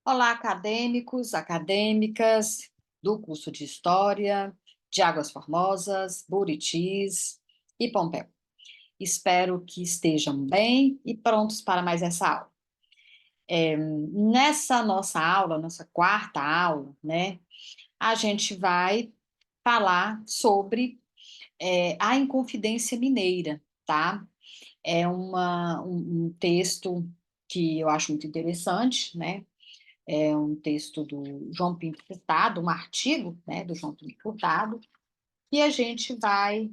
Olá, acadêmicos, acadêmicas do curso de História de Águas Formosas, Buritis e Pompéu. Espero que estejam bem e prontos para mais essa aula. Nessa nossa aula, nossa quarta aula, né, a gente vai falar sobre a Inconfidência Mineira, tá? É um texto que eu acho muito interessante, né? É um texto do João Pinto Furtado, um artigo, né, do João Pinto Furtado, que a gente vai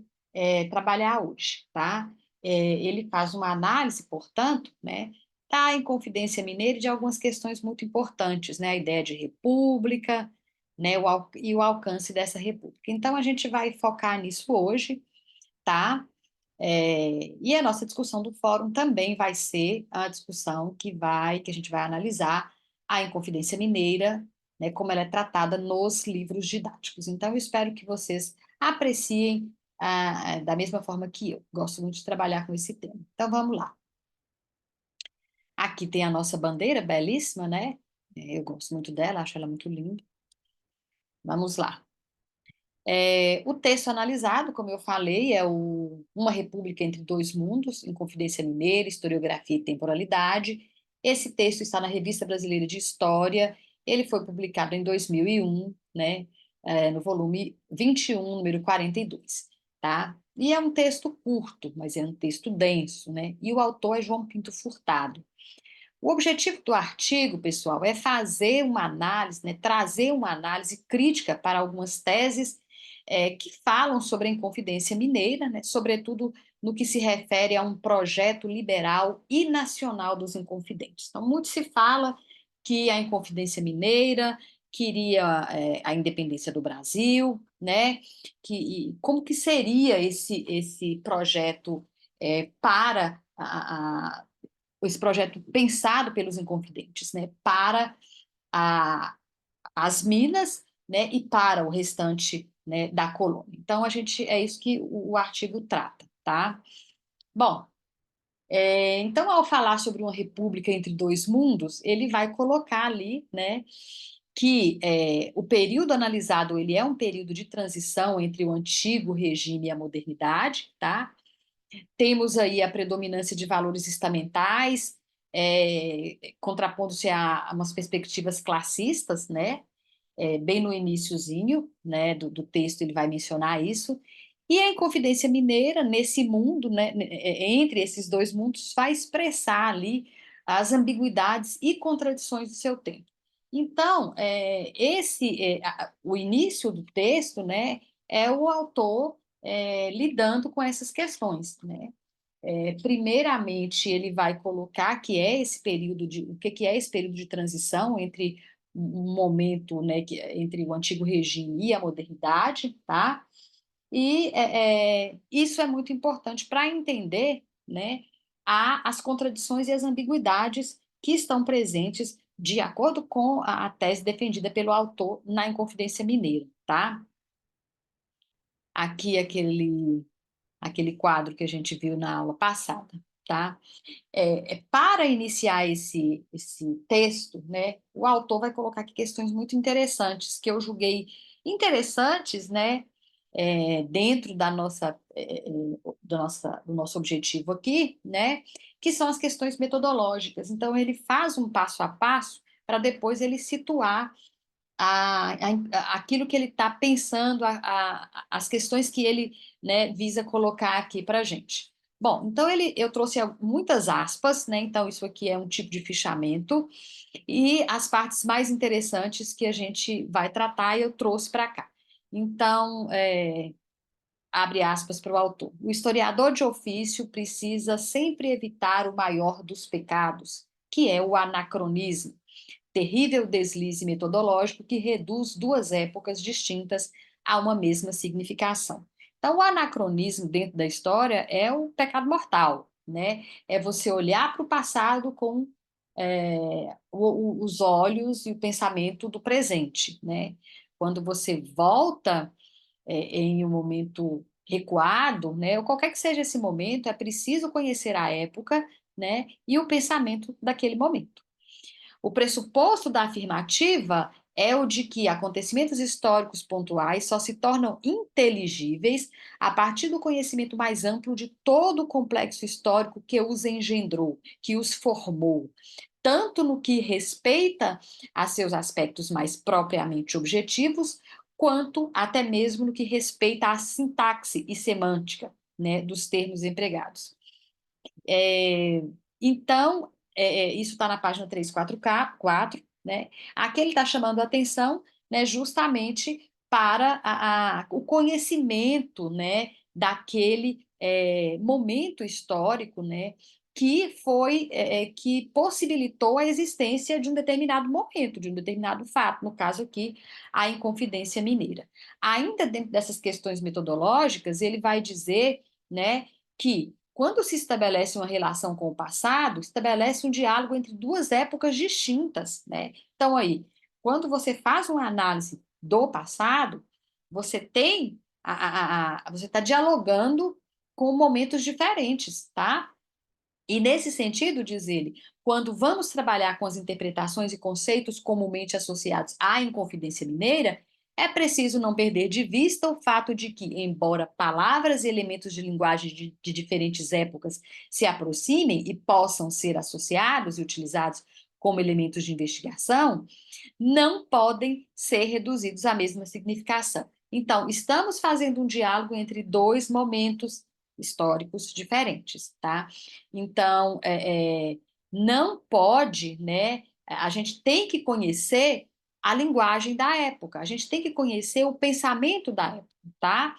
trabalhar hoje, tá? Ele faz uma análise, portanto, né, da Inconfidência Mineira e de algumas questões muito importantes, né, a ideia de república, né, e o alcance dessa república. Então, a gente vai focar nisso hoje, tá? E a nossa discussão do fórum também vai ser a discussão que a gente vai analisar a Inconfidência Mineira, né, como ela é tratada nos livros didáticos. Então, eu espero que vocês apreciem da mesma forma que eu. Gosto muito de trabalhar com esse tema. Então, vamos lá. Aqui tem a nossa bandeira, belíssima, né? Eu gosto muito dela, acho ela muito linda. Vamos lá. O texto analisado, como eu falei, é Uma República entre Dois Mundos, Inconfidência Mineira, Historiografia e Temporalidade. Esse texto está na Revista Brasileira de História, ele foi publicado em 2001, né, no volume 21, número 42, tá? E é um texto curto, mas é um texto denso, né? E o autor é João Pinto Furtado. O objetivo do artigo, pessoal, é fazer uma análise, né, trazer uma análise crítica para algumas teses que falam sobre a Inconfidência Mineira, né, sobretudo no que se refere a um projeto liberal e nacional dos Inconfidentes. Então, muito se fala que a Inconfidência Mineira queria a independência do Brasil, né? E como que seria esse projeto para esse projeto pensado pelos Inconfidentes, né, para a, as Minas, né, e para o restante, né, da colônia. Então, é isso que o artigo trata, tá? Bom, então, ao falar sobre uma república entre dois mundos, ele vai colocar ali, né, que o período analisado ele é um período de transição entre o antigo regime e a modernidade, tá? Temos aí a predominância de valores estamentais, contrapondo-se a umas perspectivas classistas, né? Bem no iniciozinho, né, do texto ele vai mencionar isso. E a Inconfidência Mineira, nesse mundo, né, entre esses dois mundos, vai expressar ali as ambiguidades e contradições do seu tempo. Então, o início do texto, né, é o autor lidando com essas questões, né? Primeiramente, ele vai colocar o que que é esse período de transição entre um momento, né, entre o antigo regime e a modernidade, tá? E isso é muito importante para entender, né, as contradições e as ambiguidades que estão presentes de acordo com a tese defendida pelo autor na Inconfidência Mineira, tá? Aqui aquele quadro que a gente viu na aula passada, tá? Para iniciar esse texto, né, o autor vai colocar aqui questões muito interessantes, que eu julguei interessantes, né, dentro do nosso objetivo aqui, né, que são as questões metodológicas. Então, ele faz um passo a passo para depois ele situar aquilo que ele está pensando, as questões que ele, né, visa colocar aqui para a gente. Bom, então eu trouxe muitas aspas, né? Então isso aqui é um tipo de fichamento e as partes mais interessantes que a gente vai tratar eu trouxe para cá. Então, abre aspas para o autor. O historiador de ofício precisa sempre evitar o maior dos pecados, que é o anacronismo, terrível deslize metodológico que reduz duas épocas distintas a uma mesma significação. Então, o anacronismo dentro da história é o pecado mortal, né? É você olhar para o passado com os olhos e o pensamento do presente, né? Quando você volta em um momento recuado, né? Ou qualquer que seja esse momento, é preciso conhecer a época, né? E o pensamento daquele momento. O pressuposto da afirmativa é o de que acontecimentos históricos pontuais só se tornam inteligíveis a partir do conhecimento mais amplo de todo o complexo histórico que os engendrou, que os formou, tanto no que respeita a seus aspectos mais propriamente objetivos, quanto até mesmo no que respeita à sintaxe e semântica, né, dos termos empregados. É, então, isso está na página 344, né? Aqui ele está chamando a atenção, né, justamente para o conhecimento, né, daquele momento histórico, né, que possibilitou a existência de um determinado momento, de um determinado fato, no caso aqui, a Inconfidência Mineira. Ainda dentro dessas questões metodológicas, ele vai dizer, né, que quando se estabelece uma relação com o passado, estabelece um diálogo entre duas épocas distintas, né? Então, aí, quando você faz uma análise do passado, você tem você está dialogando com momentos diferentes, tá? E nesse sentido, diz ele, quando vamos trabalhar com as interpretações e conceitos comumente associados à Inconfidência Mineira, é preciso não perder de vista o fato de que, embora palavras e elementos de linguagem de diferentes épocas se aproximem e possam ser associados e utilizados como elementos de investigação, não podem ser reduzidos à mesma significação. Então, estamos fazendo um diálogo entre dois momentos históricos diferentes, tá? Então, não pode, né? A gente tem que conhecer a linguagem da época, a gente tem que conhecer o pensamento da época, tá?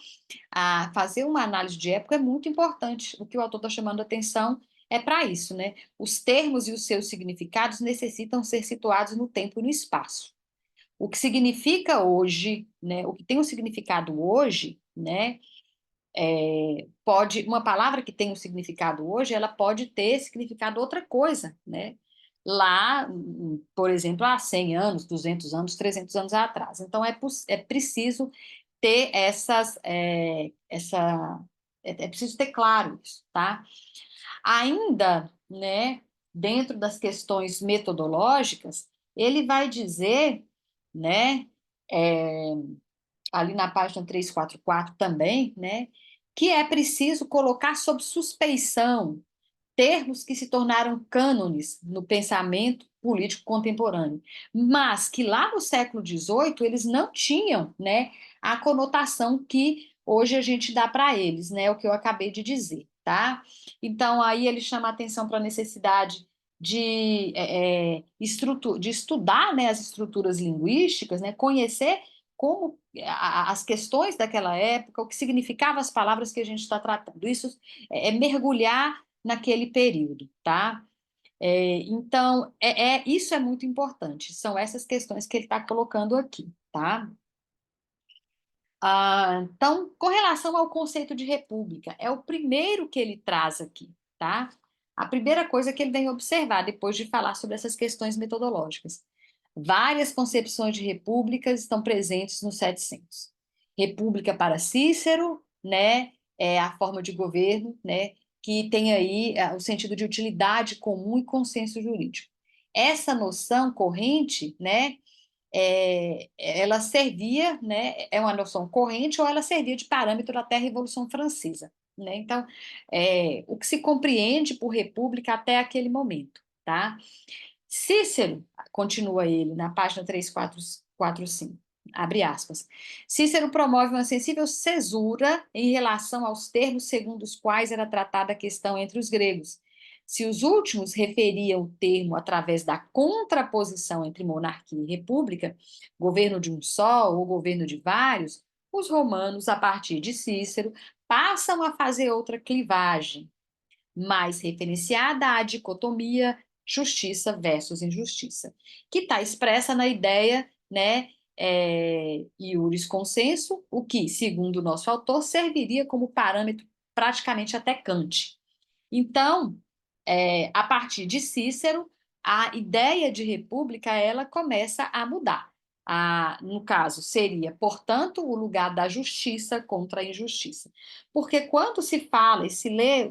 Fazer uma análise de época é muito importante. O que o autor está chamando a atenção é para isso, né? Os termos e os seus significados necessitam ser situados no tempo e no espaço. O que significa hoje, né? O que tem um significado hoje, né? Uma palavra que tem um significado hoje, ela pode ter significado outra coisa, né? Lá, por exemplo, há 100 anos, 200 anos, 300 anos atrás. Então, é preciso ter é preciso ter claro isso, tá? Ainda, né, dentro das questões metodológicas, ele vai dizer, né, é, ali na página 344 também, né, que é preciso colocar sob suspeição termos que se tornaram cânones no pensamento político contemporâneo, mas que lá no século XVIII eles não tinham, né, a conotação que hoje a gente dá para eles, né, o que eu acabei de dizer, tá? Então aí ele chama a atenção para a necessidade de estudar, né, as estruturas linguísticas, né, conhecer como as questões daquela época, o que significavam as palavras que a gente está tratando. Isso é mergulhar naquele período, tá? Então, isso é muito importante. São essas questões que ele está colocando aqui, tá? Então, com relação ao conceito de república, é o primeiro que ele traz aqui, tá? A primeira coisa que ele vem observar depois de falar sobre essas questões metodológicas. Várias concepções de repúblicas estão presentes no 700. República para Cícero, né, é a forma de governo, né, que tem aí o sentido de utilidade comum e consenso jurídico. Essa noção corrente, né, ela servia, né, é uma noção corrente ou ela servia de parâmetro até a Revolução Francesa, né? Então, o que se compreende por república até aquele momento, tá? Cícero, continua ele na página 345, abre aspas. Cícero promove uma sensível cesura em relação aos termos segundo os quais era tratada a questão entre os gregos. Se os últimos referiam o termo através da contraposição entre monarquia e república, governo de um só ou governo de vários, os romanos, a partir de Cícero, passam a fazer outra clivagem, mais referenciada à dicotomia justiça versus injustiça, que está expressa na ideia, né, iuris consenso, o que, segundo o nosso autor, serviria como parâmetro praticamente até Kant. Então, a partir de Cícero, a ideia de república ela começa a mudar. No caso, seria, portanto, o lugar da justiça contra a injustiça. Porque quando se fala e se lê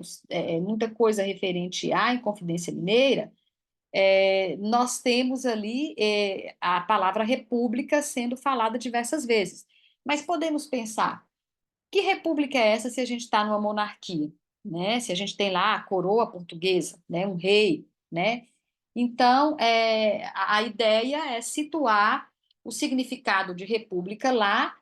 muita coisa referente à Inconfidência Mineira, nós temos ali a palavra república sendo falada diversas vezes. Mas podemos pensar, que república é essa se a gente está numa monarquia, né? Se a gente tem lá a coroa portuguesa, né? Um rei, né? Então, a ideia é situar o significado de república lá,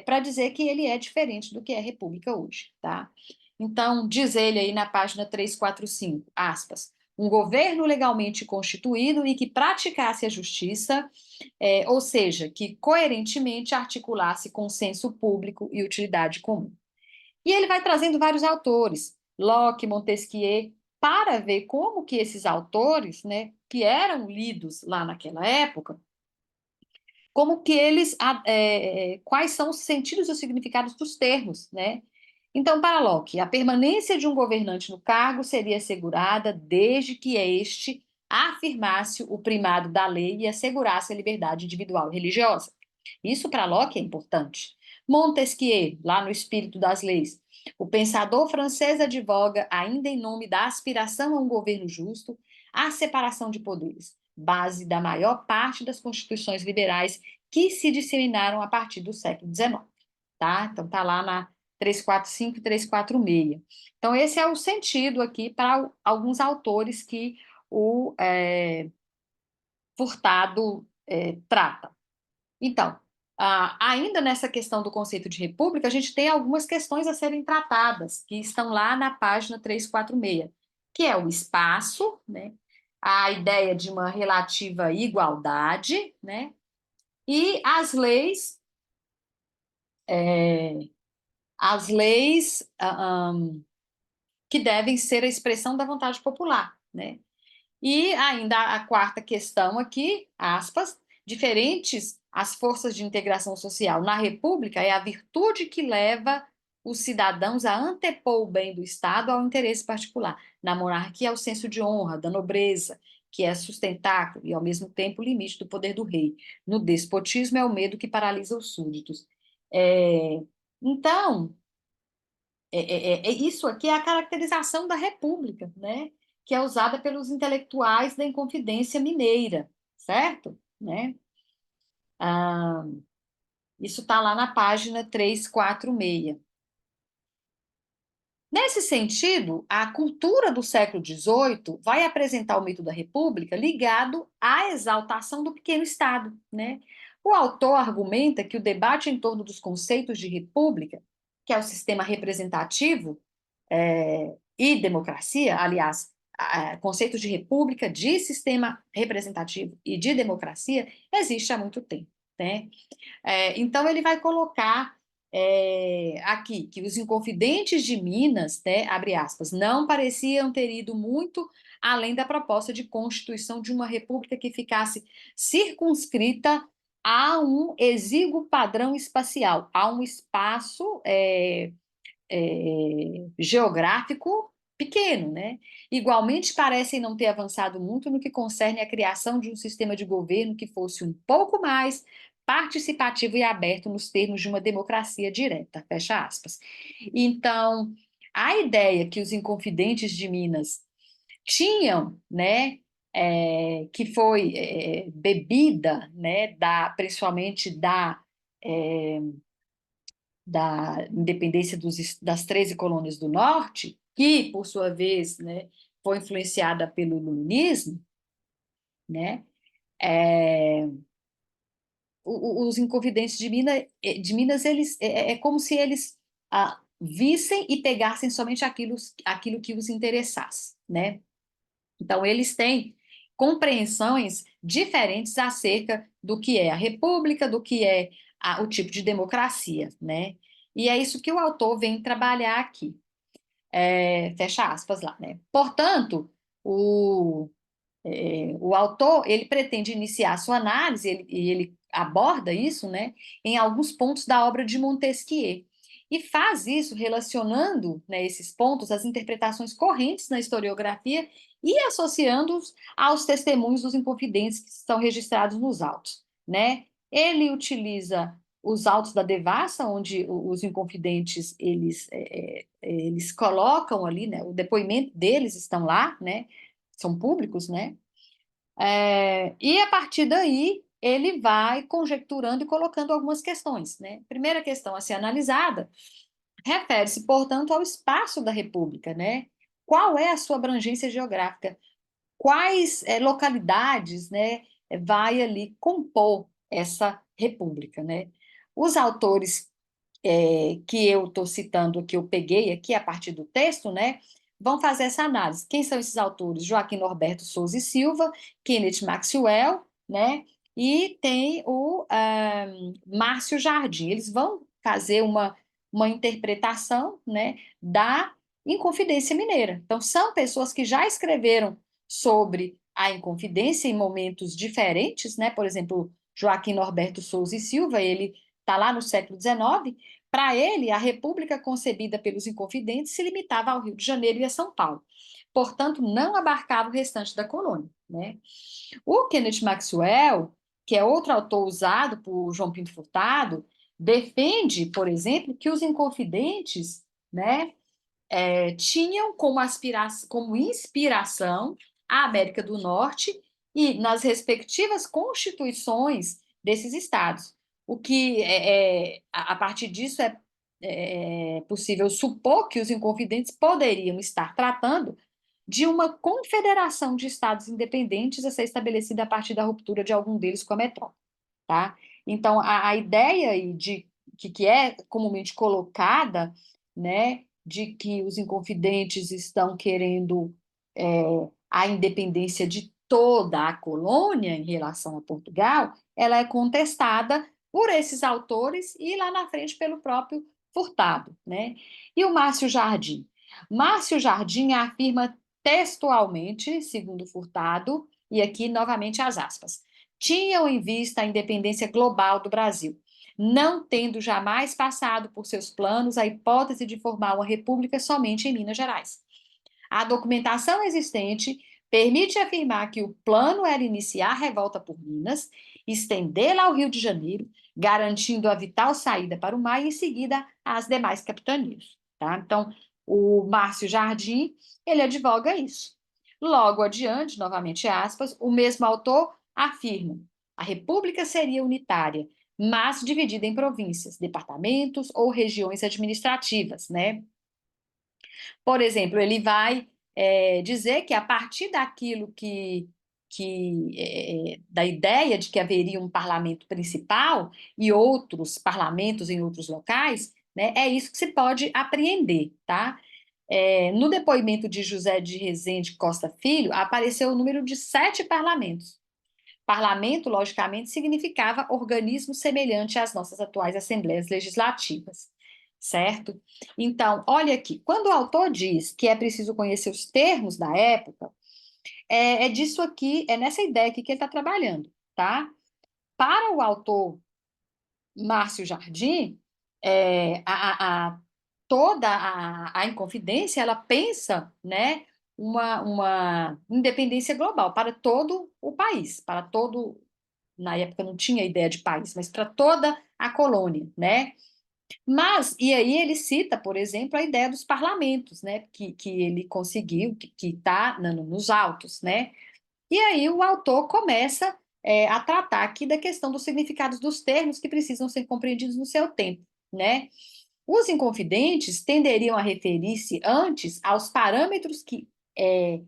para dizer que ele é diferente do que é república hoje, tá? Então, diz ele aí na página 345, aspas, um governo legalmente constituído e que praticasse a justiça, ou seja, que coerentemente articulasse consenso público e utilidade comum. E ele vai trazendo vários autores, Locke, Montesquieu, para ver como que esses autores, né, que eram lidos lá naquela época, como que eles, quais são os sentidos e os significados dos termos, né? Então, para Locke, a permanência de um governante no cargo seria assegurada desde que este afirmasse o primado da lei e assegurasse a liberdade individual e religiosa. Isso para Locke é importante. Montesquieu, lá no Espírito das Leis, o pensador francês advoga, ainda em nome da aspiração a um governo justo, a separação de poderes, base da maior parte das constituições liberais que se disseminaram a partir do século XIX. Tá? Então, está lá na 345 e 346. Então, esse é o sentido aqui para alguns autores que o Furtado trata. Então, ainda nessa questão do conceito de república, a gente tem algumas questões a serem tratadas, que estão lá na página 346, que é o espaço, né? A ideia de uma relativa igualdade, né? E as leis que devem ser a expressão da vontade popular, né? E ainda a quarta questão aqui, aspas, diferentes as forças de integração social na República é a virtude que leva os cidadãos a antepor o bem do Estado ao interesse particular. Na monarquia, é o senso de honra, da nobreza, que é sustentáculo e, ao mesmo tempo, o limite do poder do rei. No despotismo, é o medo que paralisa os súditos. Então, isso aqui é a caracterização da República, né? Que é usada pelos intelectuais da Inconfidência Mineira, certo? Né? Ah, isso está lá na página 346. Nesse sentido, a cultura do século XVIII vai apresentar o mito da República ligado à exaltação do pequeno Estado, né? O autor argumenta que o debate em torno dos conceitos de república, que é o sistema representativo, e democracia, aliás, conceitos de república, de sistema representativo e de democracia, existe há muito tempo, né? Então, ele vai colocar aqui que os Inconfidentes de Minas, né, abre aspas, não pareciam ter ido muito além da proposta de constituição de uma república que ficasse circunscrita a um exíguo padrão espacial, a um espaço geográfico pequeno, né? Igualmente parecem não ter avançado muito no que concerne à criação de um sistema de governo que fosse um pouco mais participativo e aberto nos termos de uma democracia direta, fecha aspas. Então, a ideia que os Inconfidentes de Minas tinham, né, que foi bebida, né, principalmente da independência das 13 colônias do Norte, que, por sua vez, né, foi influenciada pelo iluminismo, né, é, os Inconfidentes de Minas eles, é como se eles vissem e pegassem somente aquilo que os interessasse, né? Então, eles têm compreensões diferentes acerca do que é a república, do que é o tipo de democracia, né? E é isso que o autor vem trabalhar aqui. Fecha aspas lá, né? Portanto, o autor, ele pretende iniciar a sua análise, e ele aborda isso, né, em alguns pontos da obra de Montesquieu, e faz isso relacionando, né, esses pontos às interpretações correntes na historiografia e associando-os aos testemunhos dos inconfidentes que estão registrados nos autos, né? Ele utiliza os autos da devassa, onde os inconfidentes, eles colocam ali, né, o depoimento deles estão lá, né, são públicos, né? E a partir daí, ele vai conjecturando e colocando algumas questões, né? Primeira questão a ser analisada refere-se, portanto, ao espaço da República, né? Qual é a sua abrangência geográfica? Quais localidades, né, vai ali compor essa república, né? Os autores que eu estou citando, que eu peguei aqui a partir do texto, né, vão fazer essa análise. Quem são esses autores? Joaquim Norberto Souza e Silva, Kenneth Maxwell, né, e tem o Márcio Jardim. Eles vão fazer uma interpretação, né, da Inconfidência Mineira. Então, são pessoas que já escreveram sobre a Inconfidência em momentos diferentes, né? Por exemplo, Joaquim Norberto Souza e Silva, ele está lá no século XIX. Para ele, a república concebida pelos Inconfidentes se limitava ao Rio de Janeiro e a São Paulo. Portanto, não abarcava o restante da colônia, né? O Kenneth Maxwell, que é outro autor usado por João Pinto Furtado, defende, por exemplo, que os Inconfidentes, né, tinham como inspiração a América do Norte e nas respectivas constituições desses estados. O que, a partir disso, é possível supor que os Inconfidentes poderiam estar tratando de uma confederação de estados independentes a ser estabelecida a partir da ruptura de algum deles com a metrópole, tá? Então, a ideia aí de que é comumente colocada, né, de que os Inconfidentes estão querendo é, a independência de toda a colônia em relação a Portugal, ela é contestada por esses autores e lá na frente pelo próprio Furtado, né? E o Márcio Jardim? Márcio Jardim afirma textualmente, segundo Furtado, e aqui novamente as aspas, tinham em vista a independência global do Brasil, não tendo jamais passado por seus planos a hipótese de formar uma república somente em Minas Gerais. A documentação existente permite afirmar que o plano era iniciar a revolta por Minas, estendê-la ao Rio de Janeiro, garantindo a vital saída para o mar e, em seguida, às demais capitanias. Tá? Então, o Márcio Jardim, ele advoga isso. Logo adiante, novamente aspas, o mesmo autor afirma: a república seria unitária, mas dividida em províncias, departamentos ou regiões administrativas, né? Por exemplo, ele vai dizer que a partir daquilo da ideia de que haveria um parlamento principal e outros parlamentos em outros locais, né, é isso que se pode apreender, tá? No depoimento de José de Rezende Costa Filho, apareceu o número de 7 parlamentos. Parlamento, logicamente, significava organismo semelhante às nossas atuais assembleias legislativas, certo? Então, olha aqui, quando o autor diz que é preciso conhecer os termos da época, é disso aqui, é nessa ideia aqui que ele está trabalhando, tá? Para o autor Márcio Jardim, é, a, a- toda a Inconfidência, ela pensa, né, uma independência global para todo o país, para todo, na época não tinha ideia de país, mas para toda a colônia, né? Mas, e aí ele cita, por exemplo, a ideia dos parlamentos, né, que ele conseguiu, que está nos autos, né? E aí o autor começa a tratar aqui da questão dos significados dos termos que precisam ser compreendidos no seu tempo, né? Os inconfidentes tenderiam a referir-se antes aos parâmetros que é,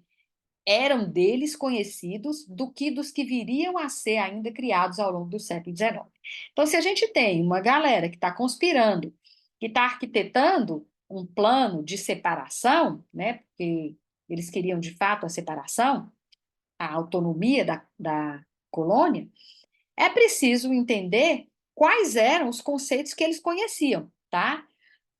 eram deles conhecidos do que dos que viriam a ser ainda criados ao longo do século XIX. Então, se a gente tem uma galera que está conspirando, que está arquitetando um plano de separação, né, porque eles queriam de fato a separação, a autonomia da colônia, é preciso entender quais eram os conceitos que eles conheciam, tá?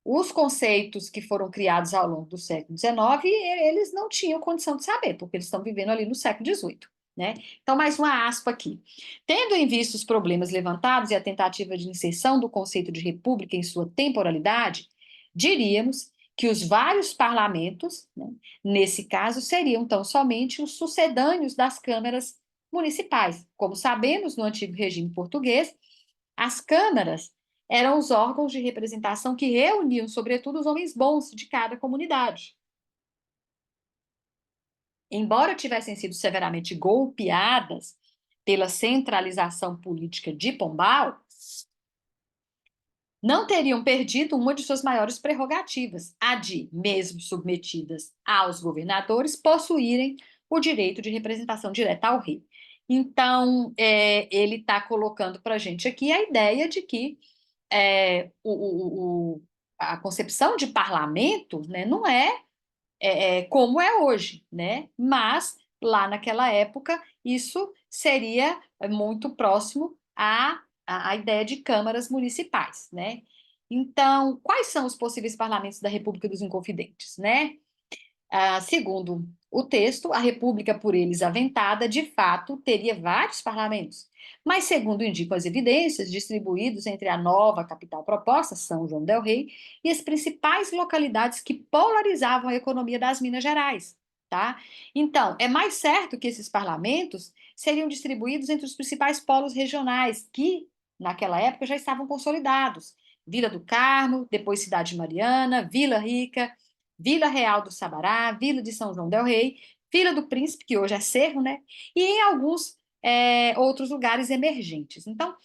Os conceitos que foram criados ao longo do século XIX, eles não tinham condição de saber, porque eles estão vivendo ali no século XVIII, né? Então, mais uma aspa aqui. Tendo em vista os problemas levantados e a tentativa de inserção do conceito de república em sua temporalidade, diríamos que os vários parlamentos, né, nesse caso, seriam tão somente os sucedâneos das câmaras municipais. Como sabemos, no antigo regime português, as câmaras eram os órgãos de representação que reuniam, sobretudo, os homens bons de cada comunidade. embora tivessem sido severamente golpeadas pela centralização política de Pombal, não teriam perdido uma de suas maiores prerrogativas, a de, mesmo submetidas aos governadores, possuírem o direito de representação direta ao rei. Então, ele está colocando para a gente aqui a ideia de que a concepção de parlamento, né, não como é hoje, né? Mas lá naquela época isso seria muito próximo à ideia de câmaras municipais, né? Então, quais são os possíveis parlamentos da República dos Inconfidentes, né? Segundo o texto, a república por eles aventada, de fato, teria vários parlamentos, mas, segundo indicam as evidências, distribuídos entre a nova capital proposta, São João del Rei, e as principais localidades que polarizavam a economia das Minas Gerais, tá? Então, é mais certo que esses parlamentos seriam distribuídos entre os principais polos regionais, que, naquela época, já estavam consolidados. Vila do Carmo, depois Cidade Mariana, Vila Rica, Vila Real do Sabará, Vila de São João del Rei, Vila do Príncipe, que hoje é Cerro, né? E em alguns outros lugares emergentes. Então,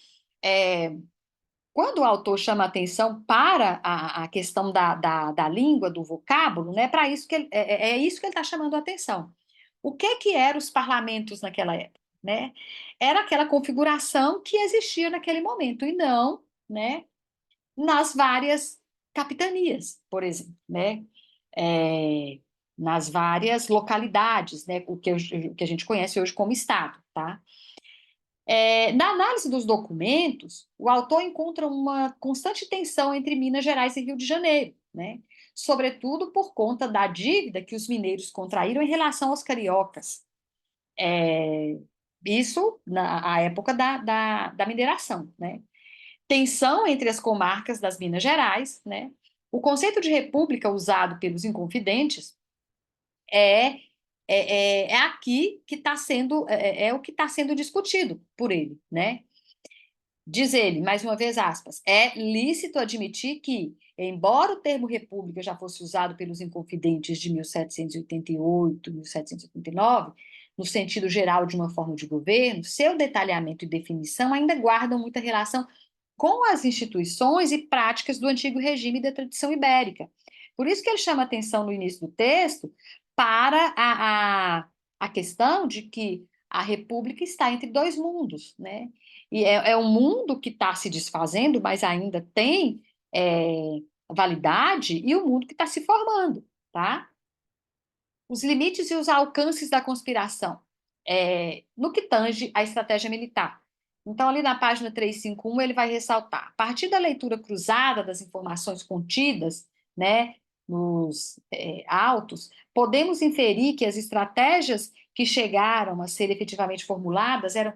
é, quando o autor chama atenção para a questão da língua, do vocábulo, né, para isso que é isso que ele está chamando a atenção. O que eram os parlamentos naquela época? Né? Era aquela configuração que existia naquele momento, e não, né, nas várias capitanias, por exemplo, né? É, nas várias localidades, né? O que a gente conhece hoje como Estado, tá? Na análise dos documentos, o autor encontra uma constante tensão entre Minas Gerais e Rio de Janeiro, né? Sobretudo por conta da dívida que os mineiros contraíram em relação aos cariocas. Isso na época da mineração, né? Tensão entre as comarcas das Minas Gerais, né? O conceito de república usado pelos inconfidentes é, é aqui que está sendo, o que está sendo discutido por ele, né? Diz ele, mais uma vez, aspas, é lícito admitir que, embora o termo república já fosse usado pelos inconfidentes de 1788, 1789, no sentido geral de uma forma de governo, seu detalhamento e definição ainda guardam muita relação com as instituições e práticas do antigo regime da tradição ibérica. Por isso que ele chama atenção no início do texto para a questão de que a República está entre dois mundos, né? E é um mundo que está se desfazendo, mas ainda tem validade, e o mundo que está se formando, tá? Os limites e os alcances da conspiração, no que tange à estratégia militar. Então, ali na página 351, ele vai ressaltar, a partir da leitura cruzada das informações contidas, né, nos autos, podemos inferir que as estratégias que chegaram a ser efetivamente formuladas eram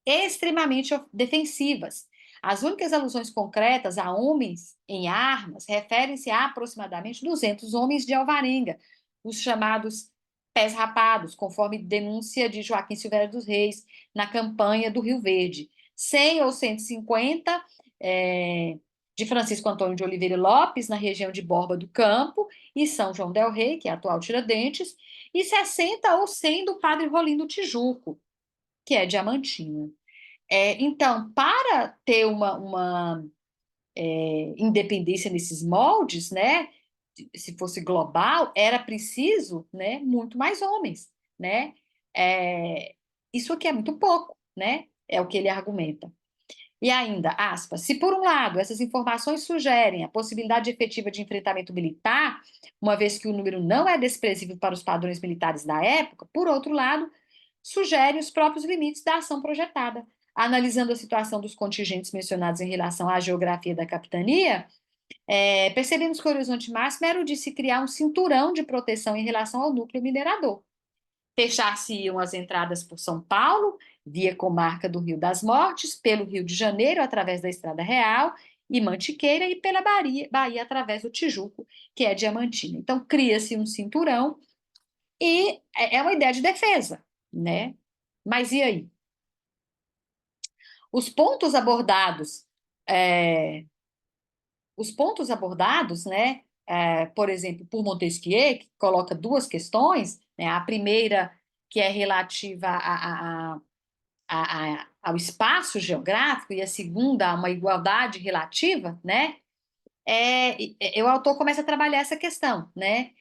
extremamente defensivas. As únicas alusões concretas a homens em armas referem-se a aproximadamente 200 homens de Alvarenga, os chamados pés rapados, conforme denúncia de Joaquim Silveira dos Reis, na campanha do Rio Verde. 100 ou 150 de Francisco Antônio de Oliveira Lopes, na região de Borba do Campo, e São João del Rei, que é a atual Tiradentes, e 60 ou 100 do padre Rolindo Tijuco, que é Diamantina. Então, para ter uma independência nesses moldes, né, se fosse global, era preciso, né, muito mais homens, né? É, isso aqui é muito pouco, né? É o que ele argumenta. E ainda, aspas, se por um lado essas informações sugerem a possibilidade efetiva de enfrentamento militar, uma vez que o número não é desprezível para os padrões militares da época, por outro lado, sugere os próprios limites da ação projetada. Analisando a situação dos contingentes mencionados em relação à geografia da capitania, percebemos que o horizonte máximo era o de se criar um cinturão de proteção em relação ao núcleo minerador. Fechar-se-iam as entradas por São Paulo, via comarca do Rio das Mortes, pelo Rio de Janeiro, através da Estrada Real e Mantiqueira, e pela Bahia através do Tijuco, que é Diamantina. Então, cria-se um cinturão e é uma ideia de defesa, né? Mas e aí? Os pontos abordados, é, né, por exemplo, por Montesquieu, que coloca duas questões, né, a primeira que é relativa ao espaço geográfico, e a segunda, a uma igualdade relativa, né? O autor começa a trabalhar essa questão, né?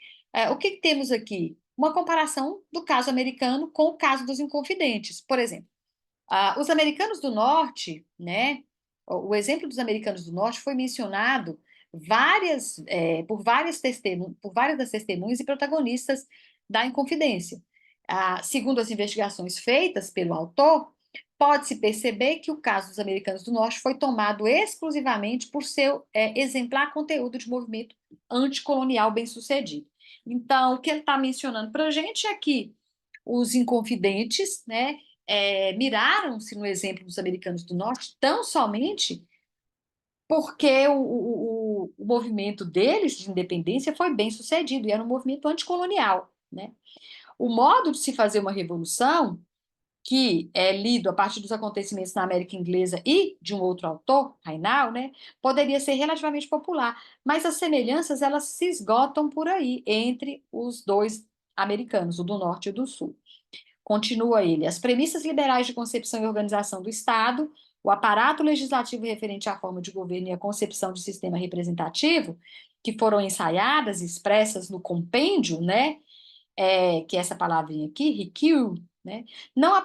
O que que temos aqui? Uma comparação do caso americano com o caso dos Inconfidentes. Por exemplo, os americanos do norte, né? O exemplo dos americanos do norte foi mencionado por várias das testemunhas e protagonistas da Inconfidência. Segundo as investigações feitas pelo autor, pode-se perceber que o caso dos americanos do norte foi tomado exclusivamente por seu exemplar conteúdo de movimento anticolonial bem-sucedido. Então, o que ele está mencionando para a gente é que os Inconfidentes, né, miraram-se no exemplo dos americanos do norte tão somente porque o movimento deles de independência foi bem sucedido e era um movimento anticolonial, né? O modo de se fazer uma revolução, que é lido a partir dos acontecimentos na América Inglesa e de um outro autor, Raynal, né, poderia ser relativamente popular, mas as semelhanças elas se esgotam por aí entre os dois americanos, o do norte e o do sul. Continua ele, as premissas liberais de concepção e organização do Estado, o aparato legislativo referente à forma de governo e a concepção de sistema representativo, que foram ensaiadas e expressas no compêndio, né, que é essa palavrinha aqui, RICU, né, não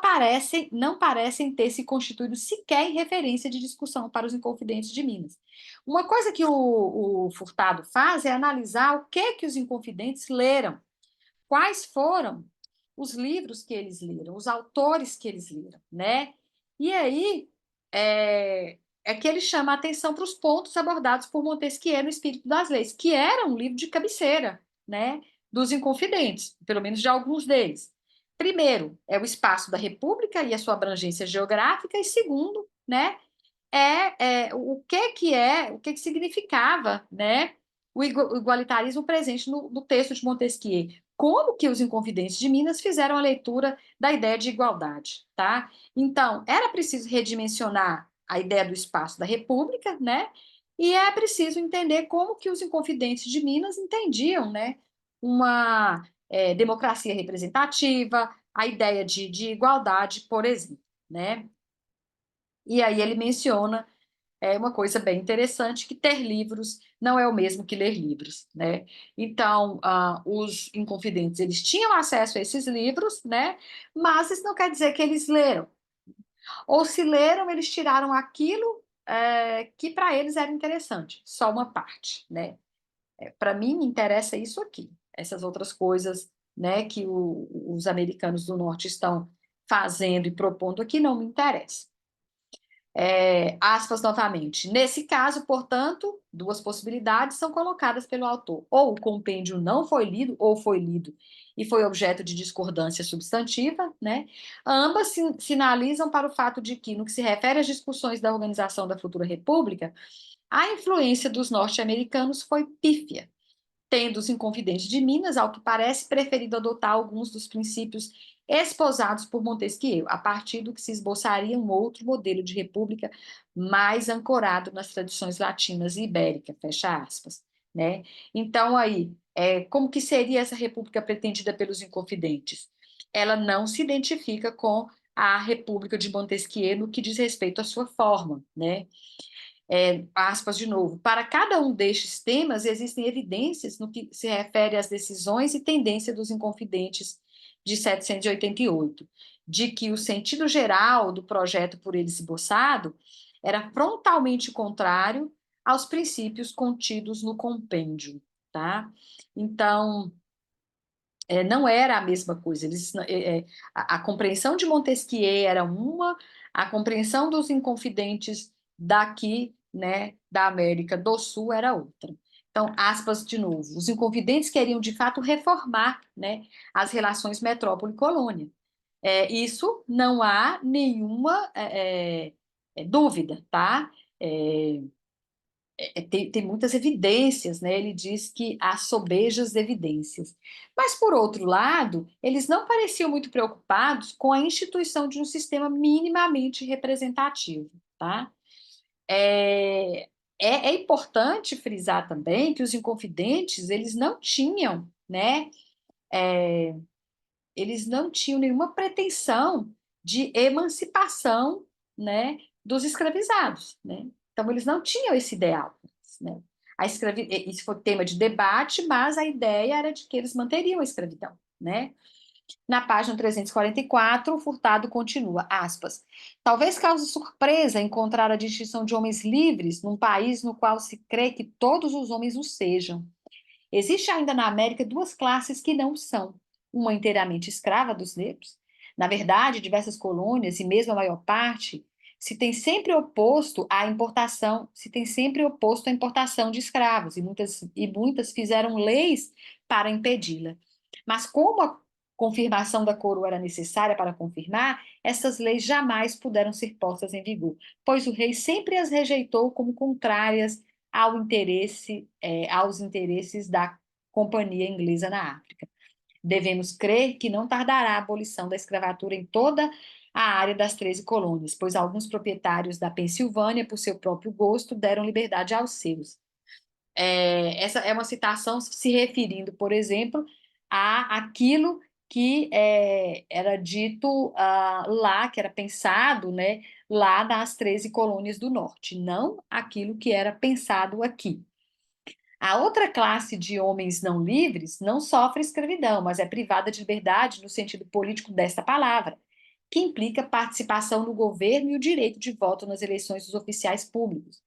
parecem ter se constituído sequer em referência de discussão para os Inconfidentes de Minas. Uma coisa que o Furtado faz é analisar o que os Inconfidentes leram, quais foram os livros que eles leram, os autores que eles leram, né? E aí é que ele chama a atenção para os pontos abordados por Montesquieu no Espírito das Leis, que era um livro de cabeceira, né, dos Inconfidentes, pelo menos de alguns deles. Primeiro, é o espaço da República e a sua abrangência geográfica, e segundo, né, o que significava, né, o igualitarismo presente no texto de Montesquieu. Como que os Inconfidentes de Minas fizeram a leitura da ideia de igualdade, tá? Então, era preciso redimensionar a ideia do espaço da República, né? E é preciso entender como que os Inconfidentes de Minas entendiam, né, uma democracia representativa, a ideia de igualdade, por exemplo, né? E aí ele menciona uma coisa bem interessante, que ter livros não é o mesmo que ler livros, né? Então, os Inconfidentes, eles tinham acesso a esses livros, né? Mas isso não quer dizer que eles leram. Ou se leram, eles tiraram aquilo que para eles era interessante, só uma parte, né? Para mim, me interessa isso aqui. Essas outras coisas, né, que os americanos do norte estão fazendo e propondo aqui não me interessam. Aspas novamente. Nesse caso, portanto, duas possibilidades são colocadas pelo autor. Ou o compêndio não foi lido, ou foi lido e foi objeto de discordância substantiva, né? Ambas sinalizam para o fato de que, no que se refere às discussões da organização da futura república, a influência dos norte-americanos foi pífia, tendo os Inconfidentes de Minas, ao que parece, preferido adotar alguns dos princípios esposados por Montesquieu, a partir do que se esboçaria um outro modelo de república mais ancorado nas tradições latinas e ibérica, fecha aspas, né? Então, aí, como que seria essa república pretendida pelos Inconfidentes? Ela não se identifica com a República de Montesquieu no que diz respeito à sua forma, né? Aspas de novo, para cada um destes temas existem evidências no que se refere às decisões e tendência dos Inconfidentes de 788, de que o sentido geral do projeto por eles esboçado era frontalmente contrário aos princípios contidos no compêndio, tá? Então, não era a mesma coisa. A compreensão de Montesquieu era uma, a compreensão dos Inconfidentes daqui, né, da América do Sul era outra. Então, aspas de novo, os Inconfidentes queriam de fato reformar, né, as relações metrópole-colônia. Isso não há nenhuma dúvida, tá? É, tem muitas evidências, né? Ele diz que há sobejas evidências. Mas, por outro lado, eles não pareciam muito preocupados com a instituição de um sistema minimamente representativo, tá? É, é importante frisar também que os Inconfidentes, eles não tinham, né, eles não tinham nenhuma pretensão de emancipação, né, dos escravizados, né? Então, eles não tinham esse ideal, né? Isso foi tema de debate, mas a ideia era de que eles manteriam a escravidão, né? Na página 344, o Furtado continua, aspas, talvez cause surpresa encontrar a distinção de homens livres num país no qual se crê que todos os homens o sejam. Existe ainda na América duas classes que não são, uma inteiramente escrava dos negros. Na verdade, diversas colônias, e mesmo a maior parte, se tem sempre oposto à importação de escravos, e muitas fizeram leis para impedi-la. Mas como a confirmação da coroa era necessária para confirmar, essas leis jamais puderam ser postas em vigor, pois o rei sempre as rejeitou como contrárias aos interesses da companhia inglesa na África. Devemos crer que não tardará a abolição da escravatura em toda a área das 13 colônias, pois alguns proprietários da Pensilvânia, por seu próprio gosto, deram liberdade aos seus. Essa é uma citação se referindo, por exemplo, a aquilo que era dito lá, que era pensado, né, lá nas 13 colônias do norte, não aquilo que era pensado aqui. A outra classe de homens não livres não sofre escravidão, mas é privada de liberdade no sentido político desta palavra, que implica participação no governo e o direito de voto nas eleições dos oficiais públicos.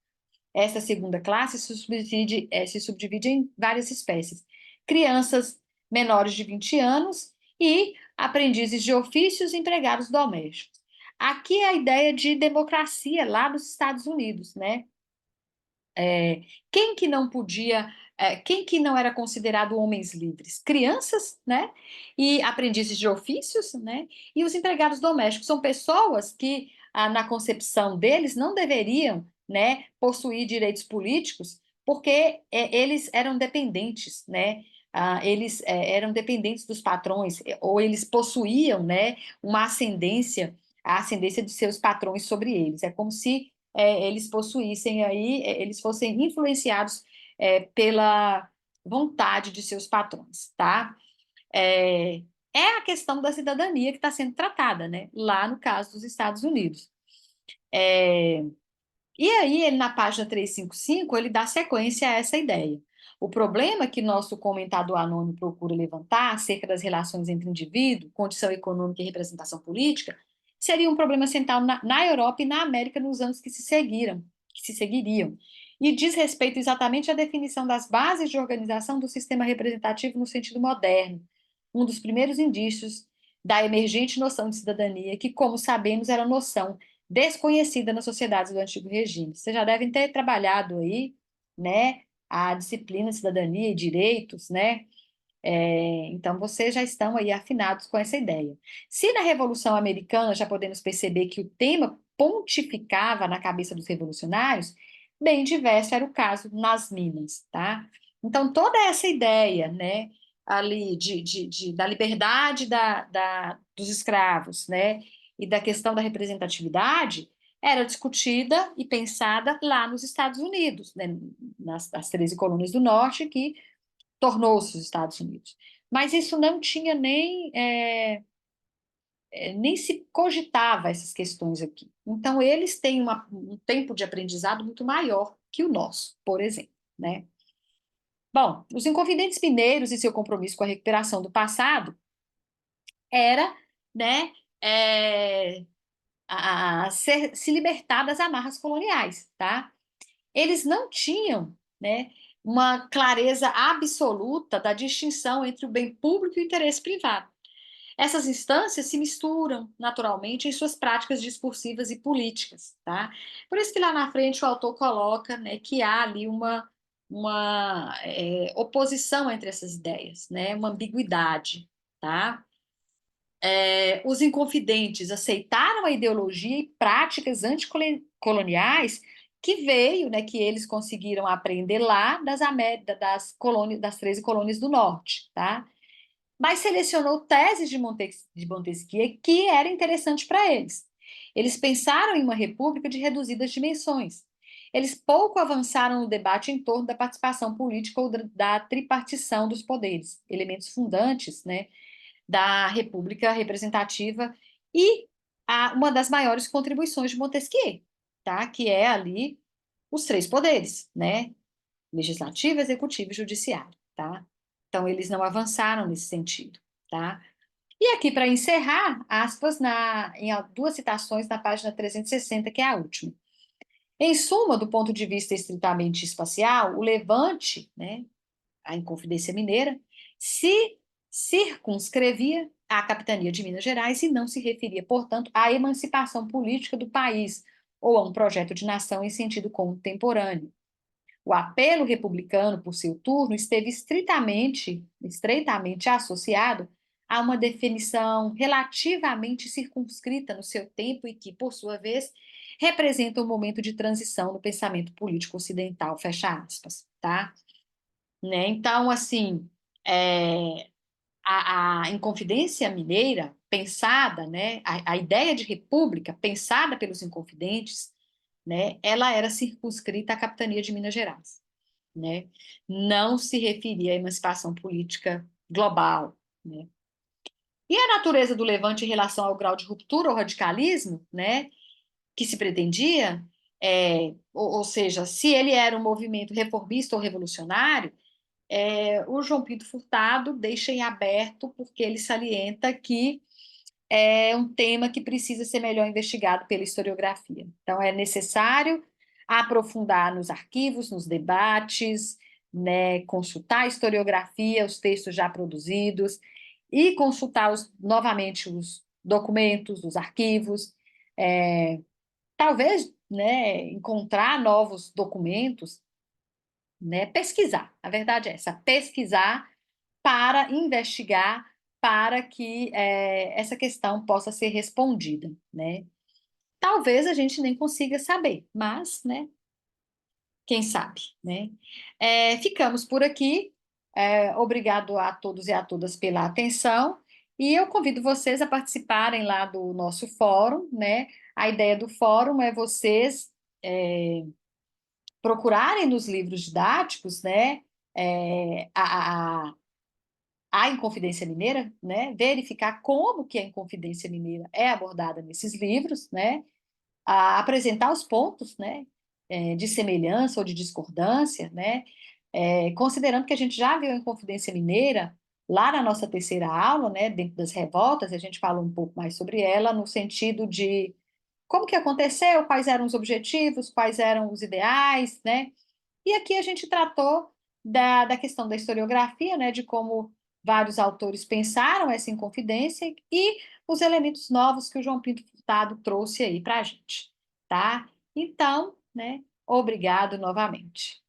Essa segunda classe se subdivide em várias espécies: crianças menores de 20 anos e aprendizes de ofícios e empregados domésticos. Aqui é a ideia de democracia lá nos Estados Unidos, né? É, quem que não podia, quem que não era considerado homens livres? Crianças, né? E aprendizes de ofícios, né? E os empregados domésticos são pessoas que, na concepção deles, não deveriam, né, possuir direitos políticos, porque eles eram dependentes, né? Eles eram dependentes dos patrões, ou eles possuíam, né, uma ascendência, a ascendência de seus patrões sobre eles. É como se eles possuíssem aí, eles fossem influenciados pela vontade de seus patrões, tá? É, é a questão da cidadania que está sendo tratada, né? Lá no caso dos Estados Unidos. E aí, ele na página 355 ele dá sequência a essa ideia. O problema que nosso comentador anônimo procura levantar acerca das relações entre indivíduo, condição econômica e representação política, seria um problema central na Europa e na América nos anos que se seguiriam, e diz respeito exatamente à definição das bases de organização do sistema representativo no sentido moderno, um dos primeiros indícios da emergente noção de cidadania, que, como sabemos, era noção desconhecida nas sociedades do antigo regime. Vocês já devem ter trabalhado aí, né, a disciplina cidadania e direitos, né? Então, vocês já estão aí afinados com essa ideia. Se na Revolução Americana já podemos perceber que o tema pontificava na cabeça dos revolucionários, bem diverso era o caso nas Minas, tá? Então, toda essa ideia, né, ali da liberdade dos escravos, né, e da questão da representatividade, era discutida e pensada lá nos Estados Unidos, né, nas 13 colônias do Norte, que tornou-se os Estados Unidos. Mas isso não tinha nem se cogitava essas questões aqui. Então, eles têm um tempo de aprendizado muito maior que o nosso, por exemplo, né? Bom, os Inconfidentes Mineiros e seu compromisso com a recuperação do passado era, né, se libertar das amarras coloniais, tá? Eles não tinham, né, uma clareza absoluta da distinção entre o bem público e o interesse privado. Essas instâncias se misturam naturalmente em suas práticas discursivas e políticas, tá? Por isso que lá na frente o autor coloca, né, que há ali uma oposição entre essas ideias, né, uma ambiguidade, tá? Os inconfidentes aceitaram a ideologia e práticas anticoloniais que veio, né, que eles conseguiram aprender lá das 13 colônias do norte, tá? Mas selecionou teses de Montesquieu que era interessante para eles. Eles pensaram em uma república de reduzidas dimensões. Eles pouco avançaram no debate em torno da participação política ou da tripartição dos poderes, elementos fundantes, né, da República Representativa e uma das maiores contribuições de Montesquieu, tá? Que é ali os três poderes, né? Legislativo, executivo e judiciário, tá? Então, eles não avançaram nesse sentido, tá? E aqui, para encerrar, aspas, em duas citações na página 360, que é a última. Em suma, do ponto de vista estritamente espacial, o levante, né, a Inconfidência Mineira, se circunscrevia à capitania de Minas Gerais e não se referia, portanto, à emancipação política do país ou a um projeto de nação em sentido contemporâneo. O apelo republicano, por seu turno, esteve estreitamente associado a uma definição relativamente circunscrita no seu tempo e que, por sua vez, representa um momento de transição no pensamento político ocidental, fecha aspas, tá? Né? Então, assim, a Inconfidência Mineira, pensada, né, a ideia de república, pensada pelos inconfidentes, né, ela era circunscrita à capitania de Minas Gerais, né? Não se referia à emancipação política global, né? E a natureza do levante em relação ao grau de ruptura ou radicalismo, né, que se pretendia, ou seja, se ele era um movimento reformista ou revolucionário, o João Pinto Furtado deixa em aberto, porque ele salienta que é um tema que precisa ser melhor investigado pela historiografia. Então, é necessário aprofundar nos arquivos, nos debates, né, consultar a historiografia, os textos já produzidos, e consultar novamente os documentos, os arquivos, talvez, né, encontrar novos documentos, né, pesquisar. A verdade é essa, pesquisar para investigar, para que essa questão possa ser respondida, né? Talvez a gente nem consiga saber, mas, né, quem sabe, né? Ficamos por aqui. Obrigado a todos e a todas pela atenção e eu convido vocês a participarem lá do nosso fórum, né? A ideia do fórum é vocês procurarem nos livros didáticos, né? A Inconfidência Mineira, né? Verificar como que a Inconfidência Mineira é abordada nesses livros, né? Apresentar os pontos, né? De semelhança ou de discordância, né? Considerando que a gente já viu a Inconfidência Mineira lá na nossa terceira aula, né? Dentro das revoltas, a gente falou um pouco mais sobre ela no sentido de como que aconteceu, quais eram os objetivos, quais eram os ideais, né? E aqui a gente tratou da questão da historiografia, né, de como vários autores pensaram essa Inconfidência e os elementos novos que o João Pinto Furtado trouxe aí para a gente, tá? Então, né, obrigado novamente.